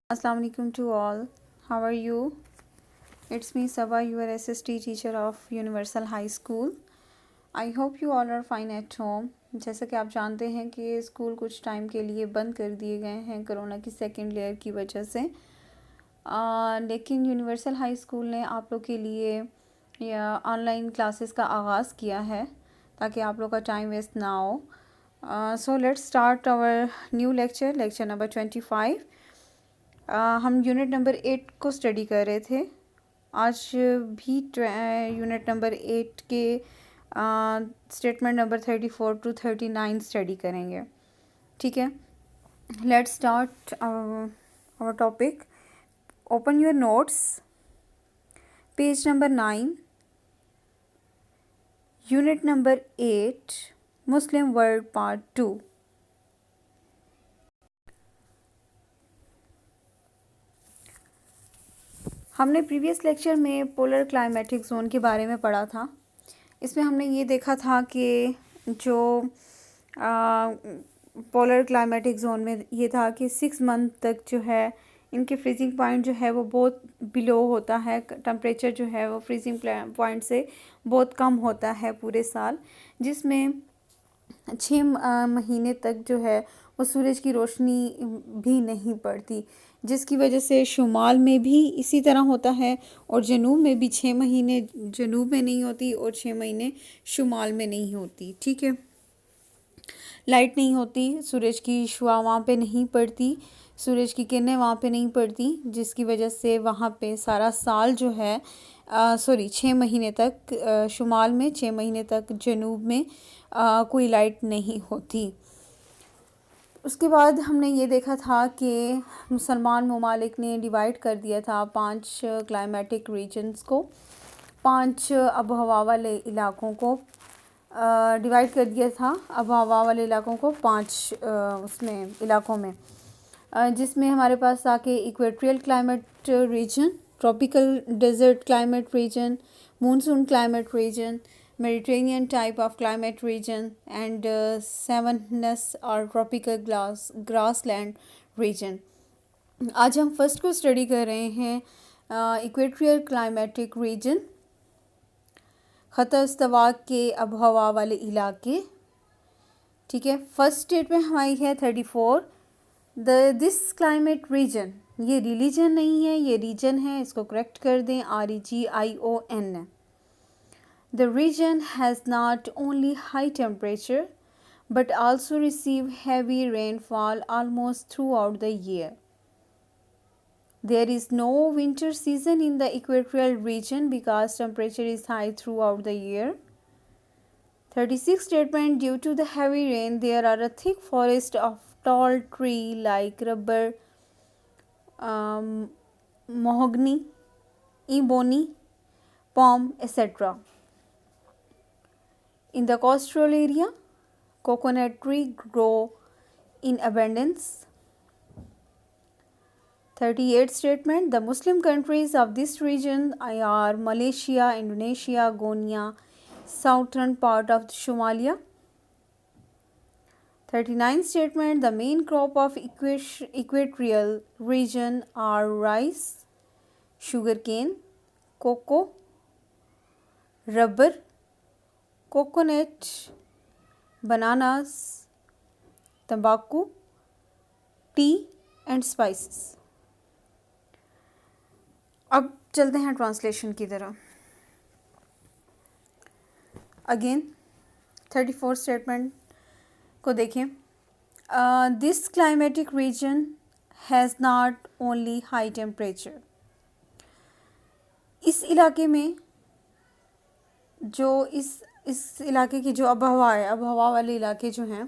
Assalamu alaikum to all. How are you? It's me Saba, your SST teacher of Universal High School. I hope you all are fine at home. जैसा कि आप जानते हैं कि school कुछ time के लिए बंद कर दिए गए हैं कोरोना की सेकेंड लेयर की वजह से। लेकिन यूनिवर्सल हाई स्कूल ने आप लोग के लिए या ऑनलाइन क्लासेस का आगाज़ किया है ताकि आप लोग का टाइम वेस्ट ना हो। So let's start our new lecture number 25। हम यूनिट नंबर 8 को स्टडी कर रहे थे। आज भी यूनिट नंबर 8 के स्टेटमेंट नंबर 34 टू 39 स्टडी करेंगे। ठीक है, let's start our topic. Open your notes, page number 9, unit number 8, Muslim world part 2। हमने प्रीवियस लेक्चर में पोलर क्लाइमेटिक जोन के बारे में पढ़ा था। इसमें हमने ये देखा था कि जो पोलर क्लाइमेटिक जोन में ये था कि 6 मंथ तक जो है इनके फ्रीजिंग पॉइंट जो है वो बहुत बिलो होता है। टेम्परेचर जो है वो फ्रीजिंग पॉइंट से बहुत कम होता है पूरे साल, जिसमें 6 महीने तक जो है वो सूरज की रोशनी भी नहीं पड़ती, जिसकी वजह से शुमाल में भी इसी तरह होता है और जनूब में भी 6 महीने जनूब में नहीं होती और 6 महीने शुमाल में नहीं होती। ठीक है, लाइट नहीं होती, सूरज की शुआ वहाँ पे नहीं पड़ती, सूरज की किरणें वहाँ पे नहीं पड़ती, जिसकी वजह से वहाँ पे सारा साल जो है 6 महीने तक शुमाल में, 6 महीने तक जनूब में कोई लाइट नहीं होती। उसके बाद हमने ये देखा था कि मुसलमान ममालिक ने डिवाइड कर दिया था 5 क्लाइमेटिक रीजन्स को, 5 आबो हवा वाले इलाकों को डिवाइड कर दिया था। आबो हवा वाले इलाकों को 5 उसमें इलाकों में, जिसमें हमारे पास आके equatorial climate region, tropical desert climate region, monsoon climate region, Mediterranean type of climate region, and savannahs or tropical grassland region। आज हम फर्स्ट को स्टडी कर रहे हैं इक्वेट्रियल क्लाइमेटिक रीजन, ख़त इस्तवा के आबहवा वाले इलाके। ठीक है, फर्स्ट स्टेटमेंट हमारी है 34। दिस क्लाइमेट रीजन, ये रिलीजन नहीं है, ये रीजन है, इसको करेक्ट कर दें, REGION। The region has not only high temperature but also receive heavy rainfall almost throughout the year. There is no winter season in the equatorial region because temperature is high throughout the year. 36 statement, due to the heavy rain there are a thick forest of tall tree like rubber, mahogany, ebony, palm, etc. In the coastal area, coconut trees grow in abundance. 38 statement, the Muslim countries of this region are Malaysia, Indonesia, Gonia, southern part of Somalia. 39 statement, the main crop of equatorial region are rice, sugarcane, cocoa, rubber, coconut, bananas, tobacco, tea and spices। अब चलते हैं translation की तरफ। Again 34 statement को देखें। This climatic reason has not only high temperature, इस इलाके में जो इस इलाके की जो आबहवा है, आबहवा वाले इलाके जो हैं,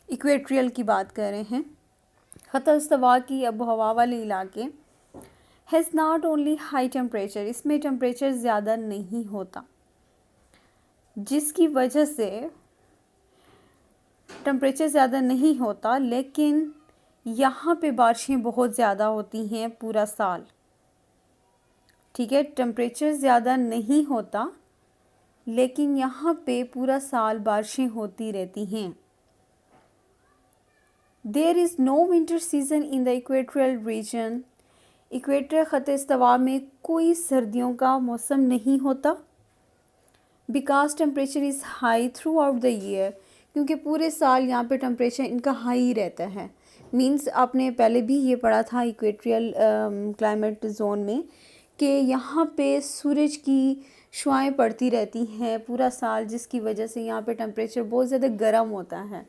इक्वेट्रियल की बात कर रहे हैं, ख़त इस्तवा की आबहवा वाले इलाके, has not only high temperature, इसमें टेम्परेचर ज़्यादा नहीं होता, जिसकी वजह से टेम्परेचर ज़्यादा नहीं होता, लेकिन यहाँ पे बारिशें बहुत ज़्यादा होती हैं पूरा साल। ठीक है, टेम्परेचर ज़्यादा नहीं होता लेकिन यहाँ पे पूरा साल बारिशें होती रहती हैं। There is no winter season in the equatorial region equator ख़त इस्तवा में कोई सर्दियों का मौसम नहीं होता। Because temperature is high through out the year, क्योंकि पूरे साल यहाँ पे टेम्परेचर इनका हाई रहता है। मींस आपने पहले भी ये पढ़ा था इक्वेट्रियल क्लाइमेट जोन में कि यहाँ पे सूरज की शुआएं पड़ती रहती हैं पूरा साल, जिसकी वजह से यहाँ पे टेम्परेचर बहुत ज़्यादा गर्म होता है।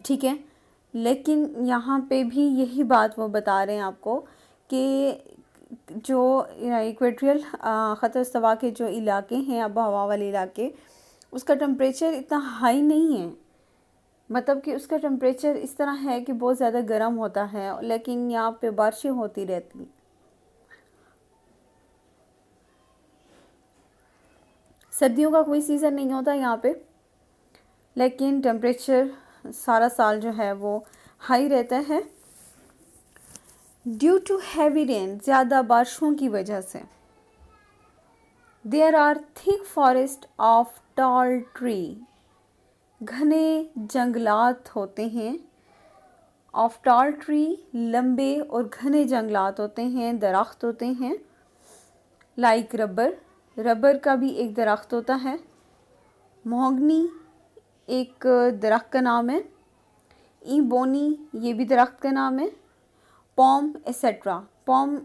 ठीक है, लेकिन यहाँ पे भी यही बात वो बता रहे हैं आपको कि जो इक्वेट्रियल ख़त इस्तवा के जो इलाके हैं, आबो हवा वाले इलाके, उसका टेम्परेचर इतना हाई नहीं है। मतलब कि उसका टेम्परेचर इस तरह है कि बहुत ज़्यादा गर्म होता है, लेकिन यहाँ पे बारिशें होती रहती। सर्दियों का कोई सीज़न नहीं होता यहाँ पे, लेकिन टेम्परेचर सारा साल जो है वो हाई रहता है ड्यू टू हैवी रेन, ज़्यादा बारिशों की वजह से। There are thick forest of tall tree, घने जंगलात होते हैं। ऑफ टॉल ट्री, लंबे और घने जंगलात होते हैं, दरख्त होते हैं। लाइक रबर, रबर का भी एक दरख्त होता है। मोहगनी एक दरख्त का नाम है। इबोनी ये भी दरख्त का नाम है। पॉम एसेट्रा, पॉम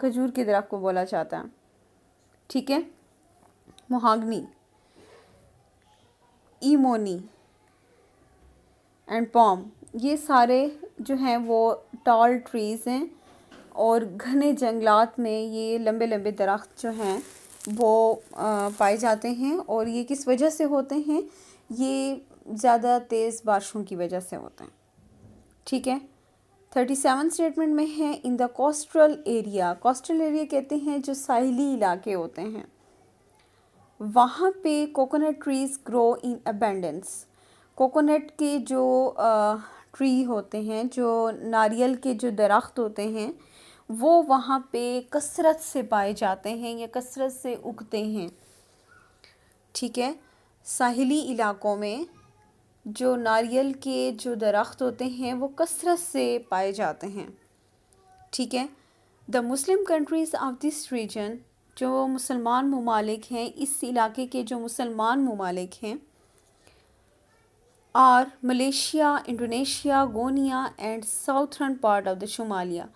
खजूर के दरख्त को बोला जाता है। ठीक है, मोहागनी, इमोनी एंड पॉम, ये सारे जो हैं वो टॉल ट्रीज़ हैं और घने जंगलात में ये लंबे लंबे दरख्त जो हैं वो पाए जाते हैं। और ये किस वजह से होते हैं? ये ज़्यादा तेज़ बारिशों की वजह से होते हैं। ठीक है, 37 स्टेटमेंट में है इन the coastal area. Coastal area कहते हैं जो साहिली इलाके होते हैं, वहाँ पे coconut trees grow in abundance. Coconut के जो ट्री होते हैं, जो नारियल के जो दरख्त होते हैं, वो वहाँ पे कसरत से पाए जाते हैं या कसरत से उगते हैं। ठीक है, साहिली इलाकों में जो नारियल के जो दरख्त होते हैं वो कसरत से पाए जाते हैं। ठीक है, the Muslim countries of this region, जो मुसलमान ममालिक हैं, इस इलाके के जो मुसलमान ममालिक हैं, are Malaysia, Indonesia, Guinea and southern part of the Somalia.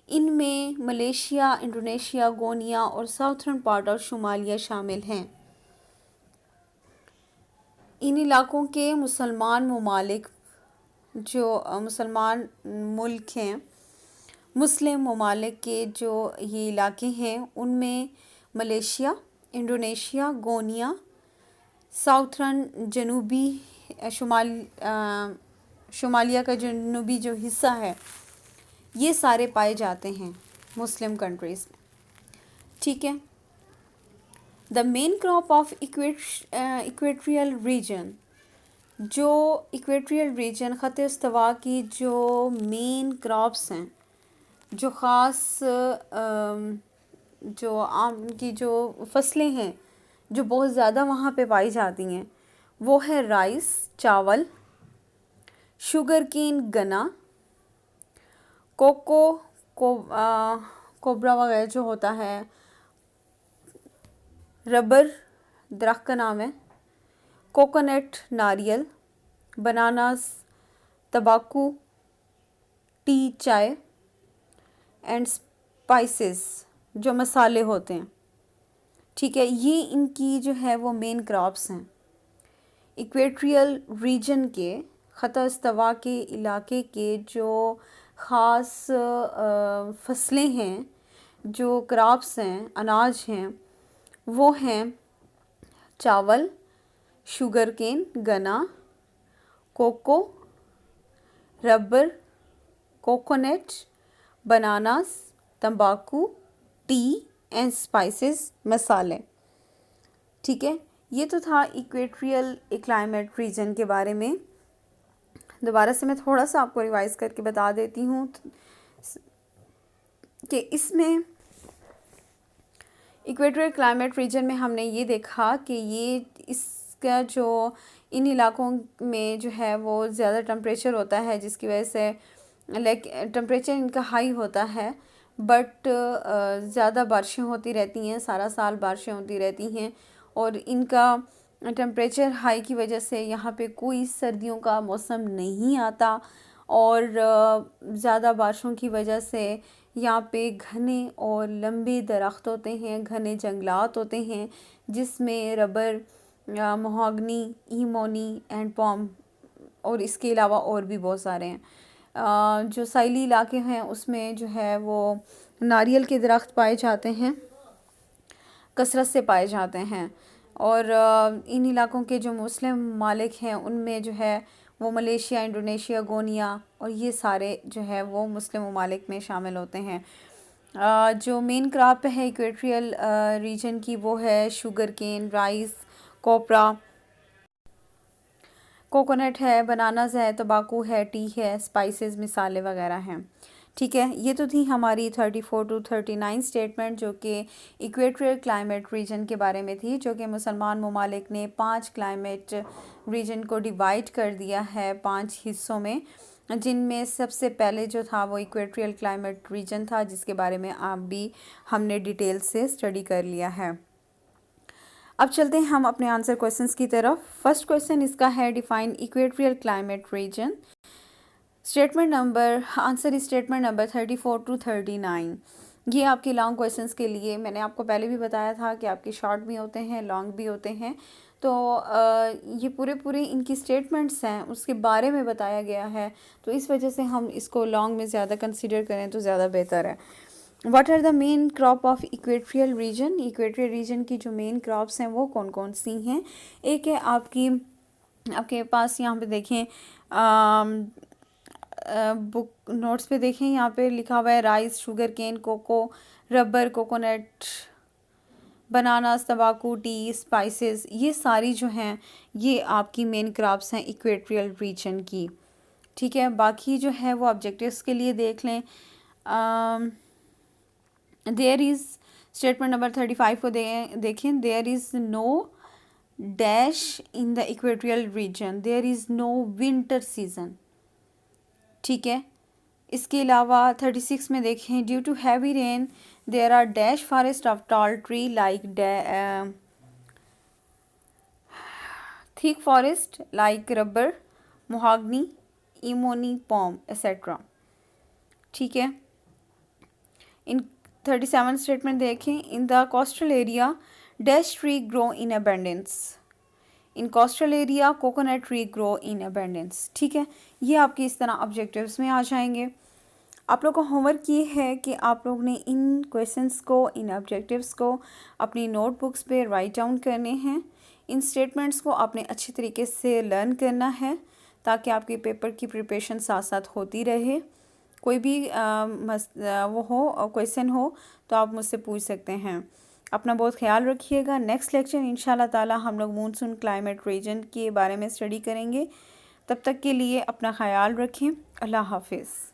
इनमें मलेशिया, इंडोनेशिया, गोनिया और साउथर्न पार्ट ऑफ शुमालिया शामिल हैं। इन इलाकों के मुसलमान ममालिक, जो मुसलमान मुल्क हैं, मुस्लिम ममालिक के जो ये इलाके हैं, उनमें मलेशिया, इंडोनेशिया, गोनिया, साउथर्न जनूबी शुमालिया का जनूबी जो हिस्सा है, ये सारे पाए जाते हैं मुस्लिम कंट्रीज़ में। ठीक है, the main crop of equatorial region, जो इक्वेट्रियल रीजन ख़त इस्तवा की जो मेन क्रॉप्स हैं, जो ख़ास जो आम की जो फसलें हैं जो बहुत ज़्यादा वहाँ पे पाई जाती हैं, वो है राइस, चावल, शुगर केन, गन्ना, कोको, कोबरा वगैरह जो होता है, रबर दरख्त का नाम है, कोकोनट नारियल, बनानास तंबाकू, टी चाय एंड स्पाइसेस जो मसाले होते हैं। ठीक है, ये इनकी जो है वो मेन क्रॉप्स हैं। इक्वेट्रियल रीजन के ख़त इस्तवा के इलाके के जो ख़ास फसलें हैं, जो क्रॉप्स हैं, अनाज हैं, वो हैं चावल, शुगर केन, गन्ना, कोको, रबर, कोकोनट, बनानास, तंबाकू, टी एंड स्पाइसेस, मसाले। ठीक है, ये तो था इक्वेट्रियल क्लाइमेट रीजन के बारे में। दोबारा से मैं थोड़ा सा आपको रिवाइज़ करके बता देती हूँ कि इसमें इक्वेट्रियल क्लाइमेट रीजन में हमने ये देखा कि ये इसका जो इन इलाकों में जो है वो ज़्यादा टेम्परेचर होता है, जिसकी वजह से टेम्परेचर इनका हाई होता है। बट ज़्यादा बारिशें होती रहती हैं, सारा साल बारिशें होती रहती हैं, और इनका टेम्परेचर हाई की वजह से यहाँ पे कोई सर्दियों का मौसम नहीं आता, और ज़्यादा बारिशों की वजह से यहाँ पे घने और लंबे दरख्त होते हैं, घने जंगलात होते हैं, जिसमें रबर, महोगनी, ईमोनी एंड पॉम, और इसके अलावा और भी बहुत सारे हैं। जो साइली इलाके हैं उसमें जो है वो नारियल के दरख्त पाए जाते हैं, कसरत से पाए जाते हैं। और इन इलाकों के जो मुस्लिम ममालिक हैं उनमें जो है वो मलेशिया, इंडोनेशिया, गोनिया और ये सारे जो है वो मुस्लिम ममालिक में शामिल होते हैं। जो मेन क्रॉप है इक्वेटोरियल रीजन की वो है शुगर केन, राइस, कोपरा, कोकोनट है, बनानास है, तंबाकू है, टी है, स्पाइसेस, मिसाले वगैरह हैं। ठीक है, ये तो थी हमारी 34 to 39 स्टेटमेंट जो कि इक्वेटोरियल क्लाइमेट रीजन के बारे में थी, जो कि मुसलमान ममालिक ने 5 क्लाइमेट रीजन को डिवाइड कर दिया है 5 हिस्सों में, जिनमें सबसे पहले जो था वो इक्वेटोरियल क्लाइमेट रीजन था, जिसके बारे में आप भी हमने डिटेल से स्टडी कर लिया है। अब चलते हैं हम अपने आंसर क्वेश्चंस की तरफ। फर्स्ट क्वेश्चन इसका है define equatorial climate reason. Statement number, answer is statement number 34 to 39। ये आपके लॉन्ग क्वेश्चंस के लिए, मैंने आपको पहले भी बताया था कि आपके शॉर्ट भी होते हैं, लॉन्ग भी होते हैं, तो ये पूरे इनकी स्टेटमेंट्स हैं उसके बारे में बताया गया है, तो इस वजह से हम इसको लॉन्ग में ज़्यादा कंसिडर करें तो ज़्यादा बेहतर है। What are the main crop of equatorial region? Equatorial region की जो मेन क्रॉप्स हैं वो कौन कौन सी हैं? एक है आपके पास यहाँ पे देखें, बुक नोट्स पे देखें, यहाँ पे लिखा हुआ है rice, sugar cane, cocoa, rubber, coconut, bananas, तंबाकू, टी, स्पाइसेस, ये सारी जो हैं ये आपकी मेन क्रॉप्स हैं इक्वेटोरियल रीजन की। ठीक है, बाकी जो है वो ऑब्जेक्टिव्स के लिए देख लें। देयर इज़, स्टेटमेंट नंबर 35 को देखें, there is no dash in the equatorial region, there is no winter season. ठीक है, इसके अलावा 36 में देखें, due to heavy rain there are dash forest of tall tree like thick forest like rubber, mahogany, ebony, palm etcetera. ठीक है, इन 37 statement देखें, in the coastal area dash tree grow in abundance, in coastal area coconut tree grow in abundance. ठीक है, ये आपके इस तरह ऑब्जेक्टिव्स में आ जाएंगे। आप लोग का होमवर्क ये है कि आप लोग ने इन क्वेश्चंस को, इन ऑब्जेक्टिव्स को अपनी नोटबुक्स पे राइट डाउन करने हैं। इन स्टेटमेंट्स को आपने अच्छी तरीके से लर्न करना है ताकि आपके पेपर की प्रिपरेशन साथ साथ होती रहे। कोई भी वो हो क्वेश्चन हो तो आप मुझसे पूछ सकते हैं। अपना बहुत ख्याल रखिएगा। नेक्स्ट लेक्चर इंशाल्लाह ताला हम लोग मानसून क्लाइमेट रीजन के बारे में स्टडी करेंगे। तब तक के लिए अपना ख्याल रखें। अल्लाह हाफिज़।